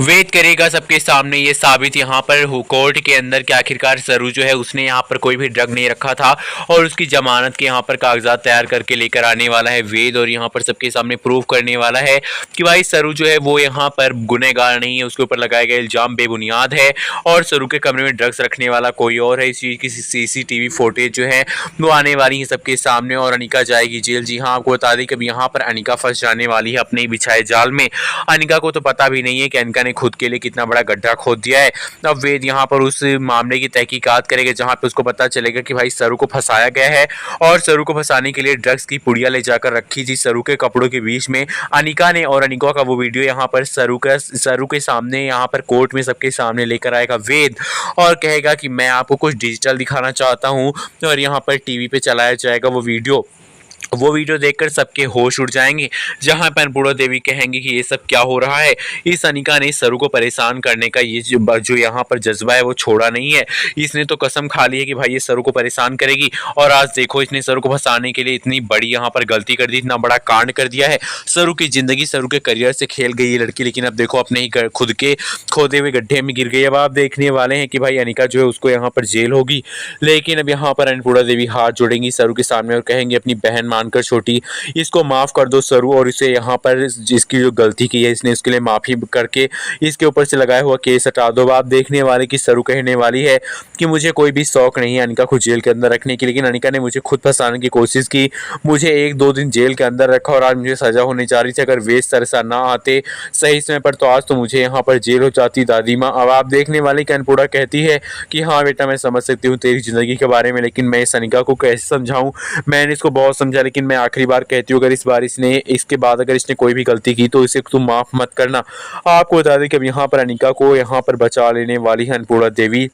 वेद करेगा सबके सामने ये साबित यहाँ पर कोर्ट के अंदर कि आखिरकार सरू जो है उसने यहाँ पर कोई भी ड्रग नहीं रखा था और उसकी जमानत के यहाँ पर कागजात तैयार करके लेकर आने वाला है वेद। और यहाँ पर सबके सामने प्रूव करने वाला है कि भाई सरू जो है वो यहाँ पर गुनहगार नहीं है, उसके ऊपर लगाए गए इल्जाम बेबुनियाद है और सरू के कमरे में ड्रग्स रखने वाला कोई और है। इस चीज़ की सीसीटीवी फुटेज जो है वो आने वाली है सबके सामने और अनिका जाएगी जेल। जी हाँ, आपको बता दें कि अब यहाँ पर अनिका फंस जाने वाली है अपने ही बिछाए जाल में। अनिका को तो पता भी नहीं है कि अनिका ने खुद के लिए कितना बड़ा गड्ढा खोद दिया है। अब वेद यहाँ पर उस मामले की तहकीकात करेगा जहाँ पे उसको पता चलेगा कि भाई सरू को फंसाया गया है और सरू को फंसाने के लिए ड्रग्स की पुड़िया ले जाकर रखी थी सरू के कपड़ों के बीच में अनिका ने। और अनिका का वो वीडियो यहाँ पर सरू के सामने यहाँ पर कोर्ट में सबके सामने लेकर आएगा वेद और कहेगा कि मैं आपको कुछ डिजिटल दिखाना चाहता हूँ और यहाँ पर टीवी पे चलाया जाएगा वो वीडियो देखकर सबके होश उड़ जाएंगे। जहां पर अन्नपूर्णा देवी कहेंगे कि ये सब क्या हो रहा है। इस अनिका ने सरू को परेशान करने का ये जो यहाँ पर जज्बा है वो छोड़ा नहीं है। इसने तो कसम खा ली है कि भाई ये सरू को परेशान करेगी और आज देखो इसने सरू को फंसाने के लिए इतनी बड़ी यहाँ पर गलती कर दी, इतना बड़ा कांड कर दिया है। सरू की जिंदगी, सरू के करियर से खेल गई ये लड़की, लेकिन अब देखो अपने ही खुद के खोदे हुए गड्ढे में गिर गई। अब आप देखने वाले हैं कि भाई अनिका जो है उसको यहाँ पर जेल होगी, लेकिन अब यहाँ पर अन्नपूर्णा देवी हाथ जोड़ेंगी सरू के सामने और कहेंगे अपनी बहन मानकर छोटी इसको माफ कर दो सरू और इसे यहाँ पर जिसकी जो गलती की है इसने उसके लिए माफी करके इसके ऊपर से लगाया हुआ केस हटा दो। आप देखने वाले कि सरू कहने वाली है कि मुझे कोई भी शौक नहीं है अनिका को जेल के अंदर रखने की, लेकिन अनिका ने मुझे खुद फंसाने की कोशिश की, मुझे 1-2 दिन जेल के अंदर रखा और आज मुझे सजा होने जा रही थी। अगर वेद सरसा ना आते सही समय पर तो आज तो मुझे यहाँ पर जेल हो जाती दादी माँ। अब आप देखने वाले कि अन्नपूर्णा कहती है कि हाँ बेटा मैं समझ सकती हूँ तेरी जिंदगी के बारे में, लेकिन मैं इस अनिका को कैसे समझाऊं। मैंने इसको बहुत समझा लेकिन मैं आखिरी बार कहती हूँ अगर इस बार इसके बाद अगर इसने कोई भी गलती की तो इसे तुम माफ मत करना। आपको बता दें कि अब यहाँ पर अनिका को यहाँ पर बचा लेने वाली है अन्नपूर्णा देवी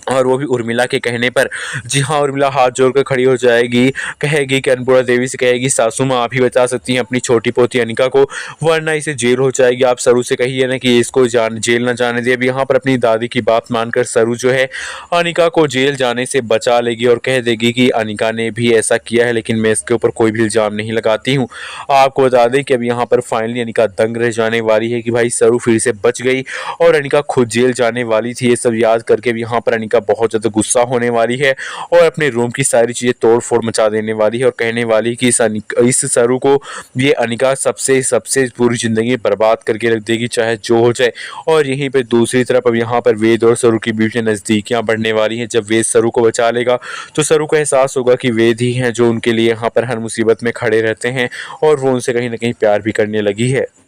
और वो भी उर्मिला के कहने पर। जी हाँ, उर्मिला हाथ जोड़कर खड़ी हो जाएगी, कहेगी कि अन्नपूर्णा देवी से कहेगी सासू माँ आप ही बचा सकती हैं अपनी छोटी पोती अनिका को, वरना इसे जेल हो जाएगी। आप सरू से कहिए ना कि इसको जेल ना जाने दे। अब यहाँ पर अपनी दादी की बात मानकर सरू जो है अनिका को जेल जाने से बचा लेगी और कह देगी कि अनिका ने भी ऐसा किया है लेकिन मैं इसके ऊपर कोई भी इल्जाम नहीं लगाती हूँ। आपको बता दें कि अब यहाँ पर फाइनली अनिका दंग रह जाने वाली है कि भाई सरू फिर से बच गई और अनिका खुद जेल जाने वाली थी। ये सब याद करके भी यहाँ पर अनिका बहुत ज़्यादा गुस्सा होने वाली है और अपने रूम की सारी चीज़ें तोड़ फोड़ मचा देने वाली है और कहने वाली कि इस सरू को ये अनिका सबसे सबसे पूरी ज़िंदगी बर्बाद करके रख देगी चाहे जो हो जाए। और यहीं पे दूसरी तरफ अब यहाँ पर वेद और सरू के बीच में नज़दीकियाँ बढ़ने वाली हैं। जब वेद सरू को बचा लेगा तो सरू को एहसास होगा कि वेद ही हैं जो उनके लिए यहाँ पर हर मुसीबत में खड़े रहते हैं और वो उनसे कहीं ना कहीं प्यार भी करने लगी है।